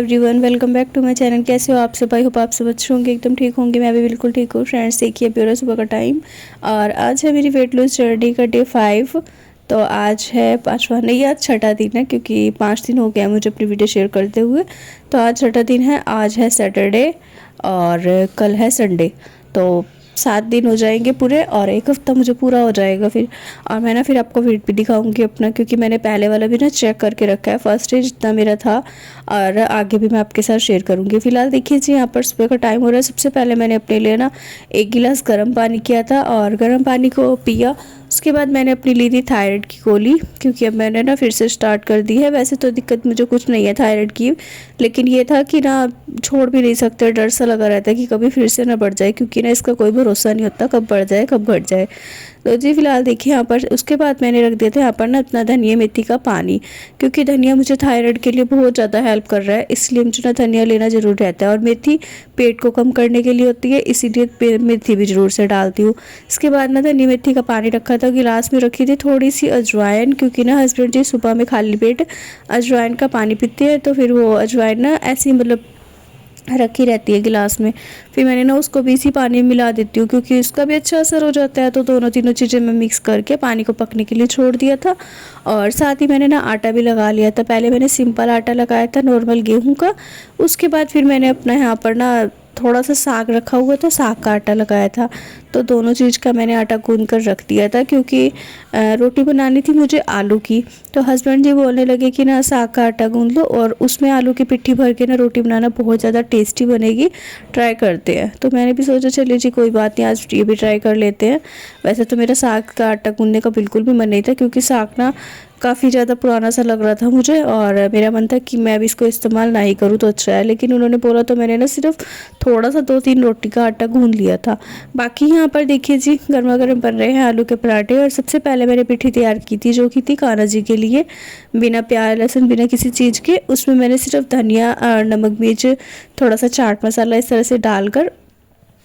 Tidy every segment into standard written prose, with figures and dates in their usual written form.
Everyone, welcome back to my channel. कैसे हो आप सब? आई होप आप सब अच्छे होंगे, एकदम ठीक होंगे। मैं भी बिल्कुल ठीक हूँ। फ्रेंड्स देखिए, अभी हो रहा सुबह का टाइम और आज है मेरी वेट लॉस जर्नी का डे 5। तो आज है पाँचवा, नहीं आज छठा दिन है, क्योंकि 5 दिन हो गया मुझे अपनी वीडियो शेयर करते हुए। तो आज छठा दिन है। आज है सैटरडे और कल है संडे। तो 7 दिन हो जाएंगे पूरे और 1 हफ्ता मुझे पूरा हो जाएगा फिर। और मैं ना फिर आपको वेट भी दिखाऊंगी अपना, क्योंकि मैंने पहले वाला भी ना चेक करके रखा है, फर्स्ट डे जितना मेरा था। और आगे भी मैं आपके साथ शेयर करूंगी। फिलहाल देखिए जी, यहाँ पर सुबह का टाइम हो रहा है। सबसे पहले मैंने अपने लिए ना 1 गिलास गर्म पानी किया था और गर्म पानी को पिया। उसके बाद मैंने अपनी ली थी थायराइड की गोली, क्योंकि अब मैंने ना फिर से स्टार्ट कर दी है। वैसे तो दिक्कत मुझे कुछ नहीं है थायराइड की, लेकिन ये था कि ना छोड़ भी नहीं सकते, डर सा लगा रहता है कि कभी फिर से ना बढ़ जाए, क्योंकि ना इसका कोई भरोसा नहीं होता कब बढ़ जाए कब घट जाए। तो जी फिलहाल देखिए यहाँ पर उसके बाद मैंने रख दिया था यहाँ पर ना अपना धनिया मेथी का पानी, क्योंकि धनिया मुझे थायराइड के लिए बहुत ज़्यादा हेल्प कर रहा है, इसलिए मुझे ना धनिया लेना ज़रूर रहता है। और मेथी पेट को कम करने के लिए होती है, इसीलिए मेथी भी ज़रूर से डालती हूँ। इसके बाद ना धनिया मेथी का पानी रखा था, गिलास में रखी थी थोड़ी सी अजवाइन, क्योंकि ना हस्बैंड जी सुबह में खाली पेट अजवाइन का पानी पीते हैं, तो फिर वो अजवाइन ना ऐसी मतलब रखी रहती है गिलास में। फिर मैंने ना उसको भी इसी पानी में मिला देती हूँ, क्योंकि उसका भी अच्छा असर हो जाता है। तो दोनों तीनों चीज़ें मैं मिक्स करके पानी को पकने के लिए छोड़ दिया था। और साथ ही मैंने ना आटा भी लगा लिया था। पहले मैंने सिंपल आटा लगाया था, नॉर्मल गेहूं का। उसके बाद फिर मैंने अपना यहाँ पर ना थोड़ा सा साग रखा हुआ था, साग का आटा लगाया था। तो दोनों चीज़ का मैंने आटा गूंद कर रख दिया था, क्योंकि रोटी बनानी थी मुझे आलू की। तो हस्बैंड जी बोलने लगे कि ना साग का आटा गूंद लो और उसमें आलू की पिट्ठी भर के ना रोटी बनाना, बहुत ज़्यादा टेस्टी बनेगी, ट्राई करते हैं। तो मैंने भी सोचा चलिए जी कोई बात नहीं, आज ये भी ट्राई कर लेते हैं। वैसे तो मेरा साग का आटा गूंदने का बिल्कुल भी मन नहीं था, क्योंकि साग ना काफ़ी ज़्यादा पुराना सा लग रहा था मुझे, और मेरा मन था कि मैं भी इसको इस्तेमाल ना ही करूँ तो अच्छा है। लेकिन उन्होंने बोला तो मैंने ना सिर्फ थोड़ा सा 2-3 रोटी का आटा गूंद लिया था। बाकी यहाँ पर देखिए जी, गर्मा गर्म बन रहे हैं आलू के पराठे। और सबसे पहले मैंने पिट्ठी तैयार की थी, जो की थी कान्हा जी के लिए, बिना प्याज लहसुन बिना किसी चीज़ के। उसमें मैंने सिर्फ धनिया और नमक मिर्च थोड़ा सा चाट मसाला इस तरह से डालकर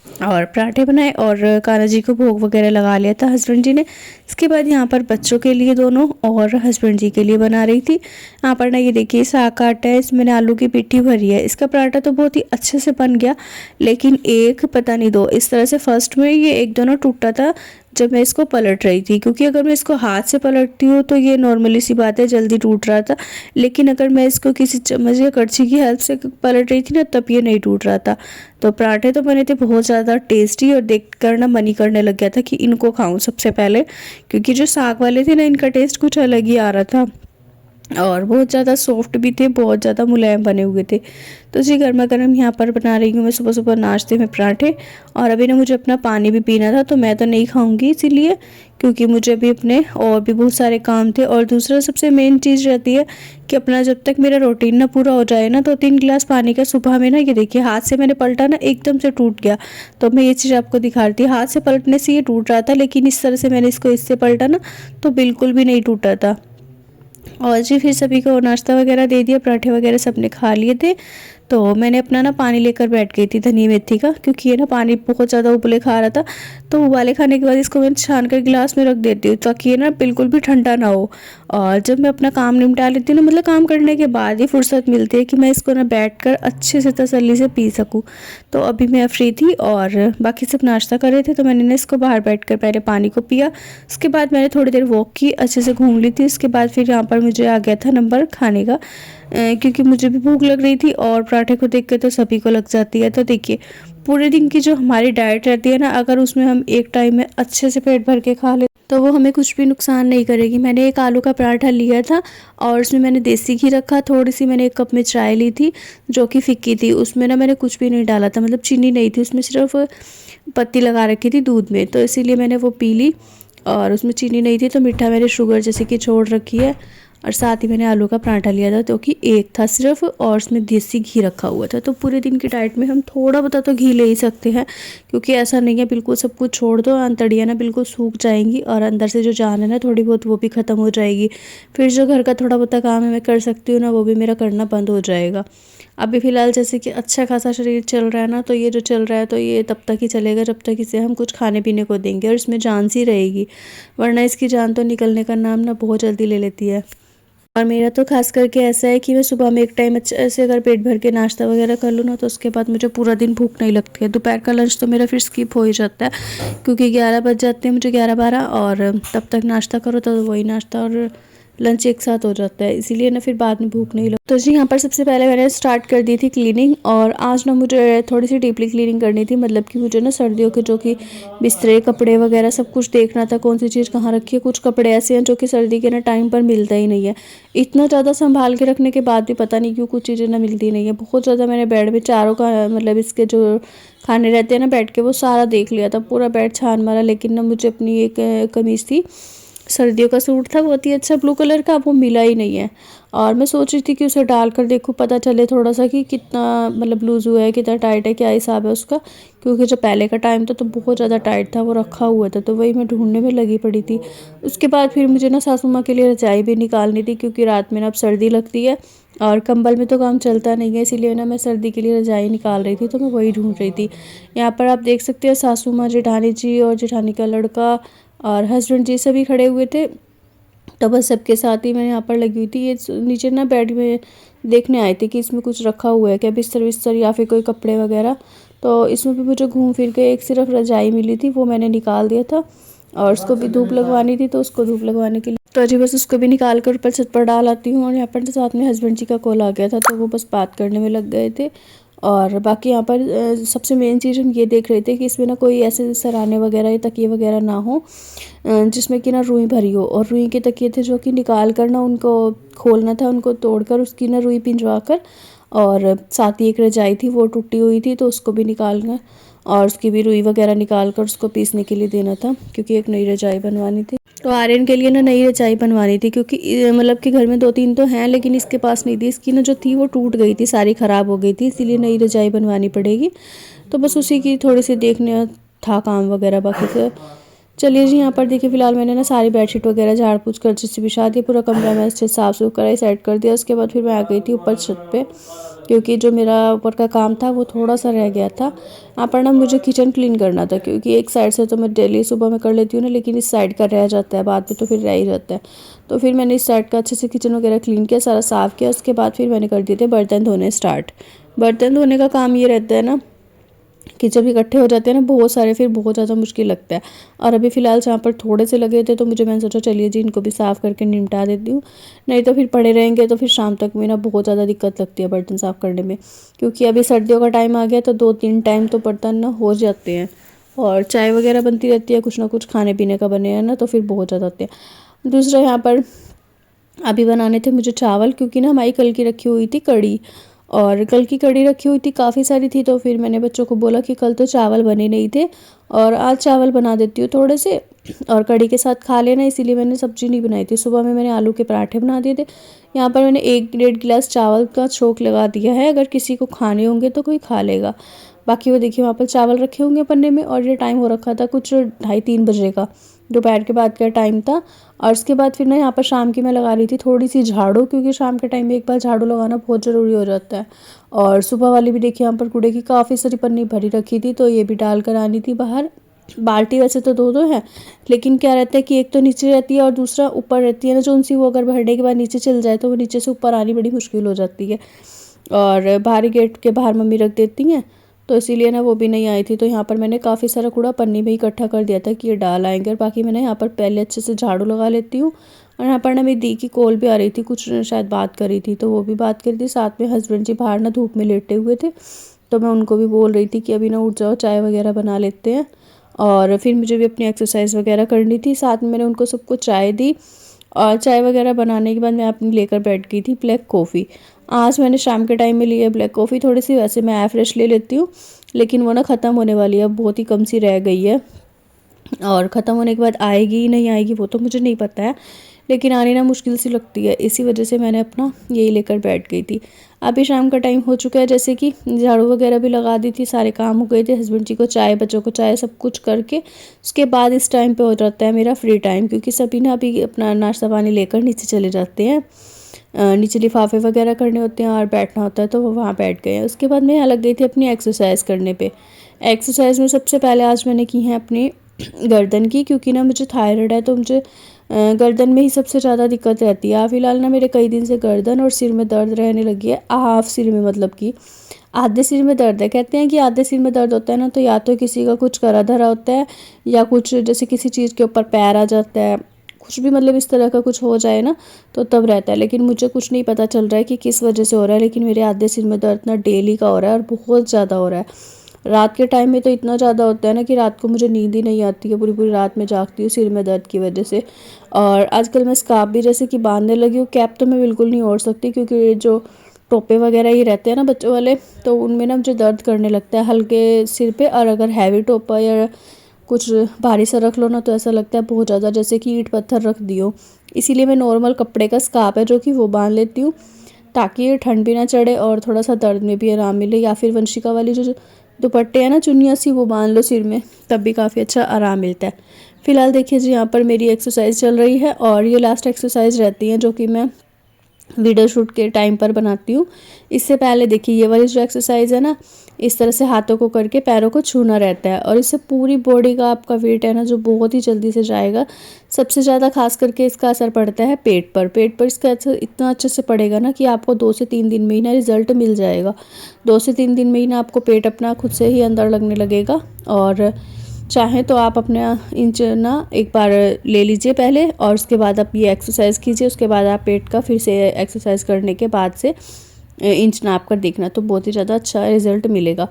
और पराठे बनाए और कान्हा जी को भोग वगैरह लगा लिया था हस्बैंड जी ने। इसके बाद यहाँ पर बच्चों के लिए दोनों और हस्बैंड जी के लिए बना रही थी। यहाँ पर ना ये देखिए साग का आटा है, इसमें मैंने आलू की पिट्ठी भरी है। इसका पराठा तो बहुत ही अच्छे से बन गया, लेकिन एक पता नहीं दो इस तरह से फर्स्ट में ये एक दोनों टूटा था जब मैं इसको पलट रही थी, क्योंकि अगर मैं इसको हाथ से पलटती हूँ तो ये नॉर्मली सी बात है, जल्दी टूट रहा था। लेकिन अगर मैं इसको किसी चम्मच या कड़छी की हेल्प से पलट रही थी ना, तब ये नहीं टूट रहा था। तो पराठे तो बने थे बहुत ज़्यादा टेस्टी, और देख कर ना मन ही करने लग गया था कि इनको खाऊं सबसे पहले, क्योंकि जो साग वाले थे ना इनका टेस्ट कुछ अलग ही आ रहा था और बहुत ज़्यादा सॉफ्ट भी थे, बहुत ज़्यादा मुलायम बने हुए थे। तो जी गर्मा गर्म यहाँ पर बना रही हूँ मैं सुबह सुबह नाश्ते में पराठे। और अभी ना मुझे अपना पानी भी पीना था, तो मैं तो नहीं खाऊंगी इसीलिए, क्योंकि मुझे अभी अपने और भी बहुत सारे काम थे। और दूसरा सबसे मेन चीज़ रहती है कि अपना जब तक मेरा रूटीन ना पूरा हो जाए ना, तो 3 गिलास पानी का सुबह में ना, ये देखिए हाथ से मैंने पलटा ना एकदम से टूट गया। तो मैं ये चीज़ आपको दिखा रही थी, हाथ से पलटने से ये टूट रहा था, लेकिन इस तरह से मैंने इसको इससे पलटा ना तो बिल्कुल भी नहीं टूटा था। और जी फिर सभी को नाश्ता वगैरह दे दिया, पराठे वगैरह सबने खा लिए थे। तो मैंने अपना ना पानी लेकर बैठ गई थी धनिया मेथी का, क्योंकि ये ना पानी बहुत ज़्यादा उबले खा रहा था। तो उबाले खाने के बाद इसको मैं छान कर गिलास में रख देती हूँ, ताकि ये ना बिल्कुल भी ठंडा ना हो। और जब मैं अपना काम निपटा लेती हूँ ना, मतलब काम करने के बाद ही फुर्सत मिलती है कि मैं इसको ना बैठ कर अच्छे से तसल्ली से पी सकूँ। तो अभी मैं फ्री थी और बाकी सब नाश्ता कर रहे थे, तो मैंने ना इसको बाहर बैठ कर पहले पानी को पिया। उसके बाद मैंने थोड़ी देर वॉक की, अच्छे से घूम ली थी। उसके बाद फिर यहाँ पर मुझे आ गया था नंबर खाने का, क्योंकि मुझे भी भूख लग रही थी और पराठे को देख के तो सभी को लग जाती है। तो देखिए पूरे दिन की जो हमारी डाइट रहती है ना, अगर उसमें हम एक टाइम में अच्छे से पेट भर के खा ले तो वो हमें कुछ भी नुकसान नहीं करेगी। मैंने एक आलू का पराठा लिया था और उसमें मैंने देसी घी रखा, थोड़ी सी मैंने 1 कप में चाय ली थी जो कि फिक्की थी। उसमें ना मैंने कुछ भी नहीं डाला था, मतलब चीनी नहीं थी उसमें, सिर्फ पत्ती लगा रखी थी दूध में, तो इसीलिए मैंने वो पी ली। और उसमें चीनी नहीं थी तो मीठा मैंने शुगर जैसे कि छोड़ रखी है। और साथ ही मैंने आलू का पराठा लिया था, जो कि एक था सिर्फ, और उसमें देसी घी रखा हुआ था। तो पूरे दिन की डाइट में हम थोड़ा बहुत तो घी ले ही सकते हैं, क्योंकि ऐसा नहीं है बिल्कुल सब कुछ छोड़ दो, अंतड़ियाँ ना बिल्कुल सूख जाएंगी और अंदर से जो जान है ना थोड़ी बहुत वो भी ख़त्म हो जाएगी। फिर जो घर का थोड़ा बहुत काम है मैं कर सकती हूँ ना, वो भी मेरा करना बंद हो जाएगा। अभी फ़िलहाल जैसे कि अच्छा खासा शरीर चल रहा है ना, तो ये जो चल रहा है तो ये तब तक ही चलेगा जब तक इसे हम कुछ खाने पीने को देंगे और इसमें जान सी रहेगी, वरना इसकी जान तो निकलने का नाम ना बहुत जल्दी ले लेती है। और मेरा तो खास करके ऐसा है कि मैं सुबह में एक टाइम अच्छे से अगर पेट भर के नाश्ता वगैरह कर लूँ ना, तो उसके बाद मुझे पूरा दिन भूख नहीं लगती है। दोपहर का लंच तो मेरा फिर स्किप हो ही जाता है, क्योंकि 11 बज जाते हैं मुझे, 11-12, और तब तक नाश्ता करो तो वही नाश्ता और लंच एक साथ हो जाता है, इसीलिए ना फिर बाद में भूख नहीं लगती। तो जी यहाँ पर सबसे पहले मैंने स्टार्ट कर दी थी क्लीनिंग, और आज ना मुझे थोड़ी सी डीपली क्लीनिंग करनी थी। मतलब कि मुझे ना सर्दियों के जो कि बिस्तरे, कपड़े वगैरह सब कुछ देखना था, कौन सी चीज़ कहाँ रखी है। कुछ कपड़े ऐसे हैं जो कि सर्दी के ना टाइम पर मिलता ही नहीं है। इतना ज़्यादा संभाल के रखने के बाद भी पता नहीं क्यों कुछ चीज़ें ना मिलती नहीं है। बहुत ज़्यादा मैंने बेड में चारों का मतलब इसके जो खाने रहते हैं ना बेड के, वो सारा देख लिया था, पूरा बेड छान मारा, लेकिन ना मुझे अपनी एक कमीज़ थी, सर्दियों का सूट था बहुत ही अच्छा ब्लू कलर का, वो मिला ही नहीं है। और मैं सोच रही थी कि उसे डाल कर देखूँ, पता चले थोड़ा सा कि कितना मतलब लूज़ हुआ है, कितना टाइट है, क्या हिसाब है उसका। क्योंकि जो पहले का टाइम था तो बहुत ज़्यादा टाइट था, वो रखा हुआ था, तो वही मैं ढूंढने में लगी पड़ी थी। उसके बाद फिर मुझे ना सासू माँ के लिए रजाई भी निकालनी थी, क्योंकि रात में ना अब सर्दी लगती है और कंबल में तो काम चलता नहीं है, इसीलिए ना मैं सर्दी के लिए रजाई निकाल रही थी, तो मैं वही ढूंढ रही थी। यहाँ पर आप देख सकते हैं सासू माँ, जेठानी जी और जेठानी का लड़का और हस्बैंड जी सभी खड़े हुए थे। तो बस सबके साथ ही मैं यहाँ पर लगी हुई थी। ये नीचे ना बेड में देखने आई थी कि इसमें कुछ रखा हुआ है क्या, बिस्तर विस्तर या फिर कोई कपड़े वगैरह। तो इसमें भी मुझे घूम फिर के एक सिर्फ रजाई मिली थी, वो मैंने निकाल दिया था। और उसको भी धूप लगवानी थी, तो उसको धूप लगवाने के लिए तो अजी बस उसको भी निकाल कर ऊपर छत पर डाल आती हूँ। और यहाँ पर तो साथ में हस्बैंड जी का कॉल आ गया था, तो वो बस बात करने में लग गए थे। और बाकी यहाँ पर सबसे मेन चीज़ हम ये देख रहे थे कि इसमें ना कोई ऐसे सराहने वगैरह या तकिए वगैरह ना हो जिसमें कि ना रुई भरी हो। और रुई के तकिए थे जो कि निकाल कर ना उनको खोलना था, उनको तोड़कर उसकी ना रुई पिंजवा कर, और साथ ही एक रजाई थी वो टूटी हुई थी, तो उसको भी निकालना और उसकी भी रुई वगैरह निकाल कर उसको पीसने के लिए देना था, क्योंकि एक नई रजाई बनवानी थी। तो आर्यन के लिए ना नई रजाई बनवानी थी, क्योंकि मतलब कि घर में 2-3 तो हैं, लेकिन इसके पास नहीं थी। इसकी ना जो थी वो टूट गई थी, सारी ख़राब हो गई थी, इसीलिए नई रजाई बनवानी पड़ेगी। तो बस उसी की थोड़ी सी देखने था काम वगैरह बाकी से। चलिए जी, यहाँ पर देखिए फ़िलहाल मैंने ना सारी बेडशीट वगैरह झाड़ पोंछ कर अच्छे से बिछा दी, पूरा कमरा में अच्छे से साफ़ सुफ कराई, सेट कर दिया। उसके बाद फिर मैं आ गई थी ऊपर छत पे, क्योंकि जो मेरा ऊपर का काम था वो थोड़ा सा रह गया था। यहाँ पर ना मुझे किचन क्लीन करना था, क्योंकि एक साइड से तो मैं डेली सुबह में कर लेती हूँ ना, लेकिन इस साइड का रह जाता है, बाद में तो फिर रह ही जाता है। तो फिर मैंने इस साइड का अच्छे से किचन वगैरह क्लीन किया, सारा साफ़ किया। उसके बाद फिर मैंने कर दिए थे बर्तन धोने स्टार्ट। बर्तन धोने का काम ये रहता है ना कि जब इकट्ठे हो जाते हैं ना बहुत सारे, फिर बहुत ज़्यादा मुश्किल लगता है। और अभी फ़िलहाल जहाँ पर थोड़े से लगे थे, तो मैंने सोचा चलिए जी इनको भी साफ़ करके निपटा देती हूँ, नहीं तो फिर पड़े रहेंगे तो फिर शाम तक में ना बहुत ज़्यादा दिक्कत लगती है बर्तन साफ़ करने में। क्योंकि अभी सर्दियों का टाइम आ गया, तो 2-3 टाइम तो बर्तन ना हो जाते हैं, और चाय वगैरह बनती रहती है, कुछ ना कुछ खाने पीने का बने हैं ना, तो फिर बहुत ज़्यादा होते हैं। दूसरा यहाँ पर अभी बनाने थे मुझे चावल, क्योंकि ना हमारी कल की रखी हुई थी कड़ी, और कल की कड़ी रखी हुई थी काफ़ी सारी थी। तो फिर मैंने बच्चों को बोला कि कल तो चावल बने नहीं थे, और आज चावल बना देती हूँ थोड़े से, और कड़ी के साथ खा लेना, इसीलिए मैंने सब्ज़ी नहीं बनाई थी। सुबह में मैंने आलू के पराठे बना दिए थे। यहाँ पर मैंने 1-1.5 गिलास चावल का छोंक लगा दिया है, अगर किसी को खाने होंगे तो कोई खा लेगा। बाकी वो देखिए वहाँ पर चावल रखे होंगे पन्ने में, और ये टाइम हो रखा था कुछ 2:30-3 बजे का, दोपहर के बाद का टाइम था। और उसके बाद फिर ना यहाँ पर शाम की मैं लगा रही थी थोड़ी सी झाड़ू, क्योंकि शाम के टाइम में एक बार झाड़ू लगाना बहुत ज़रूरी हो जाता है। और सुबह वाली भी देखिए यहाँ पर कूड़े की काफ़ी सारी पन्नी भरी रखी थी, तो ये भी डाल कर आनी थी बाहर। बाल्टी वैसे तो दो है, लेकिन क्या रहता है कि एक तो नीचे रहती है और दूसरा ऊपर रहती है ना, जो उनसी वो अगर भरने के बाद नीचे चल जाए तो वो नीचे से ऊपर आनी बड़ी मुश्किल हो जाती है। और बाहरी गेट के बाहर मम्मी रख देती हैं, तो इसीलिए ना वो भी नहीं आई थी। तो यहाँ पर मैंने काफ़ी सारा कूड़ा पन्नी में इकट्ठा कर दिया था कि ये डाल आएंगे। और बाकी मैंने यहाँ पर पहले अच्छे से झाड़ू लगा लेती हूँ। और यहाँ पर ना मेरी दी की कॉल भी आ रही थी, कुछ शायद बात कर रही थी, तो वो भी बात कर रही थी। साथ में हस्बैंड जी बाहर ना धूप में लेटे हुए थे, तो मैं उनको भी बोल रही थी कि अभी ना उठ जाओ, चाय वगैरह बना लेते हैं। और फिर मुझे भी अपनी एक्सरसाइज वगैरह करनी थी। साथ में मैंने उनको सबको चाय दी, और चाय वगैरह बनाने के बाद मैं अपनी लेकर बैठ गई थी ब्लैक कॉफ़ी। आज मैंने शाम के टाइम में ली है ब्लैक कॉफ़ी थोड़ी सी, वैसे मैं एयर फ्रेश ले लेती हूँ, लेकिन वो ना ख़त्म होने वाली है, अब बहुत ही कम सी रह गई है। और ख़त्म होने के बाद आएगी नहीं आएगी वो तो मुझे नहीं पता है, लेकिन आने ना मुश्किल सी लगती है, इसी वजह से मैंने अपना यही लेकर बैठ गई थी। अभी शाम का टाइम हो चुका है, जैसे कि झाड़ू वगैरह भी लगा दी थी, सारे काम हो गए थे, हस्बैंड जी को चाय, बच्चों को चाय, सब कुछ करके उसके बाद इस टाइम पे हो जाता है मेरा फ्री टाइम, क्योंकि सभी ना अभी अपना नाश्ता पानी लेकर नीचे चले जाते हैं। नीचे लिफाफे वगैरह करने होते हैं और बैठना होता है, तो वो वहाँ बैठ गए हैं। उसके बाद मैं यहाँ लग गई थी अपनी एक्सरसाइज करने पे। एक्सरसाइज में सबसे पहले आज मैंने की है अपनी गर्दन की, क्योंकि ना मुझे थायराइड है तो मुझे गर्दन में ही सबसे ज़्यादा दिक्कत रहती है। फ़िलहाल ना मेरे कई दिन से गर्दन और सिर में दर्द रहने लगी है, हाफ सिर में, मतलब कि आधे सिर में दर्द है। कहते हैं कि आधे सिर में दर्द होता है ना, तो या तो किसी का कुछ करा धरा होता है, या कुछ जैसे किसी चीज़ के ऊपर पैर आ जाता है, कुछ भी मतलब इस तरह का कुछ हो जाए ना, तो तब रहता है। लेकिन मुझे कुछ नहीं पता चल रहा है कि किस वजह से हो रहा है, लेकिन मेरे आधे सिर में दर्द ना डेली का हो रहा है, और बहुत ज़्यादा हो रहा है। रात के टाइम में तो इतना ज़्यादा होता है ना कि रात को मुझे नींद ही नहीं आती है, पूरी पूरी रात में जागती हूँ सिर में दर्द की वजह से। और आजकल मैं स्कार्फ भी जैसे कि बांधने लगी हूँ, कैप तो मैं बिल्कुल नहीं ओढ़ सकती, क्योंकि जो टोपे वगैरह ये रहते हैं ना बच्चों वाले, तो उनमें ना मुझे दर्द करने लगता है हल्के सिर पे। और अगर हैवी टोपा या कुछ भारी सा रख लो ना, तो ऐसा लगता है बहुत ज़्यादा जैसे कि ईंट पत्थर रख दियो। इसीलिए मैं नॉर्मल कपड़े का स्कार्फ है जो कि वो बांध लेती हूँ, ताकि ठंड भी ना चढ़े और थोड़ा सा दर्द में भी आराम मिले। या फिर वंशिका वाली जो दुपट्टे हैं ना, चुन्नियाँ सी, वो बांध लो सिर में, तब भी काफ़ी अच्छा आराम मिलता है। फिलहाल देखिए जी, यहाँ पर मेरी एक्सरसाइज चल रही है, और ये लास्ट एक्सरसाइज रहती है जो कि मैं वीडियो शूट के टाइम पर बनाती हूँ। इससे पहले देखिए, ये वाली जो एक्सरसाइज है ना, इस तरह से हाथों को करके पैरों को छूना रहता है, और इससे पूरी बॉडी का आपका वेट है ना जो बहुत ही जल्दी से जाएगा। सबसे ज़्यादा खास करके इसका असर पड़ता है पेट पर। पेट पर इसका असर इतना अच्छे से पड़ेगा ना कि आपको 2 से 3 दिन में ही ना रिजल्ट मिल जाएगा। 2 से 3 दिन में ही ना आपको पेट अपना खुद से ही अंदर लगने लगेगा। और चाहें तो आप अपना इंच ना एक बार ले लीजिए पहले, और उसके बाद आप ये एक्सरसाइज कीजिए। उसके बाद आप पेट का फिर से एक्सरसाइज करने के बाद से इंच नाप कर देखना, तो बहुत ही ज़्यादा अच्छा रिजल्ट मिलेगा।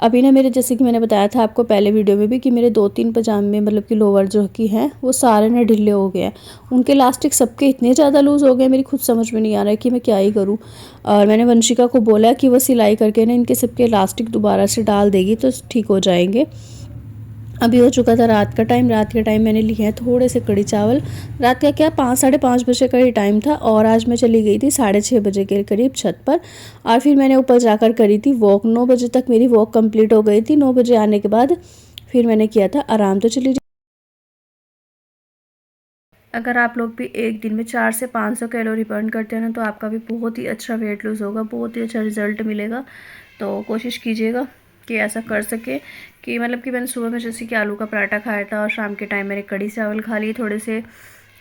अभी ना मेरे, जैसे कि मैंने बताया था आपको पहले वीडियो में भी, कि मेरे 2-3 पजामे मतलब कि लोअर जो कि हैं वो सारे ना ढीले हो गए हैं। उनके इलास्टिक सबके इतने ज़्यादा लूज़ हो गए, मेरी खुद समझ में नहीं आ रहा है कि मैं क्या ही करूँ। और मैंने वंशिका को बोला कि वो सिलाई करके ना इनके सबके इलास्टिक दोबारा से डाल देगी, तो ठीक हो जाएंगे। अभी हो चुका था रात का टाइम। रात के टाइम मैंने लिए हैं थोड़े से कड़ी चावल। रात का क्या, 5-5:30 बजे का ही टाइम था, और आज मैं चली गई थी 6:30 बजे के करीब छत पर। और फिर मैंने ऊपर जाकर करी थी वॉक। 9 बजे तक मेरी वॉक कंप्लीट हो गई थी। 9 बजे आने के बाद फिर मैंने किया था आराम। तो चलिए, अगर आप लोग भी एक दिन में 400 से 500 कैलोरी बर्न करते हैं ना, तो आपका भी बहुत ही अच्छा वेट लूज़ होगा, बहुत ही अच्छा रिजल्ट मिलेगा। तो कोशिश कीजिएगा कि ऐसा कर सके, कि मतलब कि मैंने सुबह में जैसे कि आलू का पराठा खाया था, और शाम के टाइम मैंने कड़ी चावल खा लिए थोड़े से,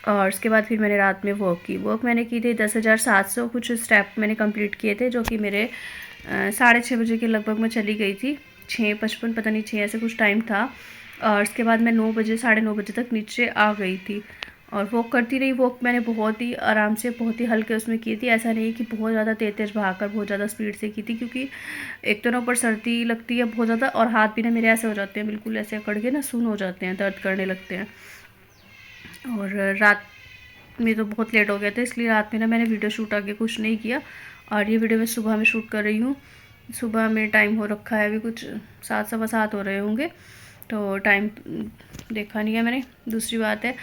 और उसके बाद फिर मैंने रात में वॉक की। वॉक मैंने की थी 10,700 कुछ स्टेप मैंने कंप्लीट किए थे, जो कि मेरे 6:30 बजे के लगभग मैं चली गई थी। 6:55 पता नहीं 6 ऐसे कुछ टाइम था। और उसके बाद मैं 9 बजे 9:30 बजे तक नीचे आ गई थी, और वॉक करती रही। वॉक मैंने बहुत ही आराम से, बहुत ही हल्के उसमें की थी। ऐसा नहीं कि बहुत ज़्यादा तेज़ तेज़ भागकर बहुत ज़्यादा स्पीड से की थी, क्योंकि एक तो ना ऊपर सर्दी लगती है बहुत ज़्यादा, और हाथ भी ना मेरे ऐसे हो जाते हैं, बिल्कुल ऐसे अकड़ के ना सुन्न हो जाते हैं, दर्द करने लगते हैं। और रात में तो बहुत लेट हो गया था, इसलिए रात में ना मैंने वीडियो शूट आगे कुछ नहीं किया। और ये वीडियो मैं सुबह में शूट कर रही हूँ। सुबह में टाइम हो रखा है, अभी कुछ 7 सवा 7 हो रहे होंगे, तो टाइम देखा नहीं है मैंने। दूसरी बात है,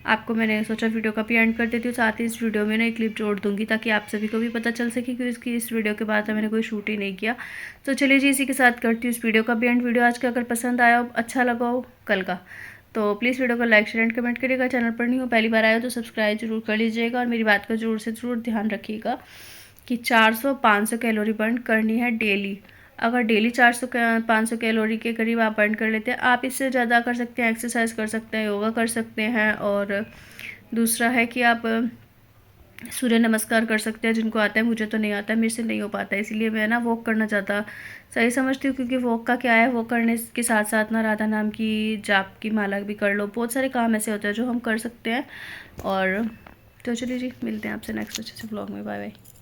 आपको मैंने सोचा वीडियो का भी एंड कर देती हूँ, साथ ही इस वीडियो में ना एक क्लिप जोड़ दूँगी, ताकि आप सभी को भी पता चल सके कि इसकी इस वीडियो के बाद मैंने कोई शूट ही नहीं किया। तो चलिए जी, इसी के साथ करती हूँ इस वीडियो का भी एंड। वीडियो आज का अगर पसंद आया हो, अच्छा लगा हो कल का, तो प्लीज़ वीडियो को लाइक शेयर एंड कमेंट करिएगा। चैनल पर नहीं हो, पहली बार आया हो तो सब्सक्राइब जरूर कर लीजिएगा, और मेरी बात का जरूर से ज़रूर ध्यान रखिएगा कि 400-500 कैलोरी बर्न करनी है डेली। अगर डेली 400-500 कैलोरी के करीब आप बर्न कर लेते हैं, आप इससे ज़्यादा कर सकते हैं, एक्सरसाइज कर सकते हैं, योगा कर सकते हैं। और दूसरा है कि आप सूर्य नमस्कार कर सकते हैं, जिनको आता है। मुझे तो नहीं आता है, मेरे से नहीं हो पाता है, इसीलिए मैं ना वॉक करना ज़्यादा सही समझती हूँ। क्योंकि वॉक का क्या है, वॉक करने के साथ साथ ना राधा नाम की जाप की माला भी कर लो। बहुत सारे काम ऐसे होते हैं जो हम कर सकते हैं। और तो चलिए जी, मिलते हैं आपसे नेक्स्ट अच्छे से ब्लॉग में। Bye bye.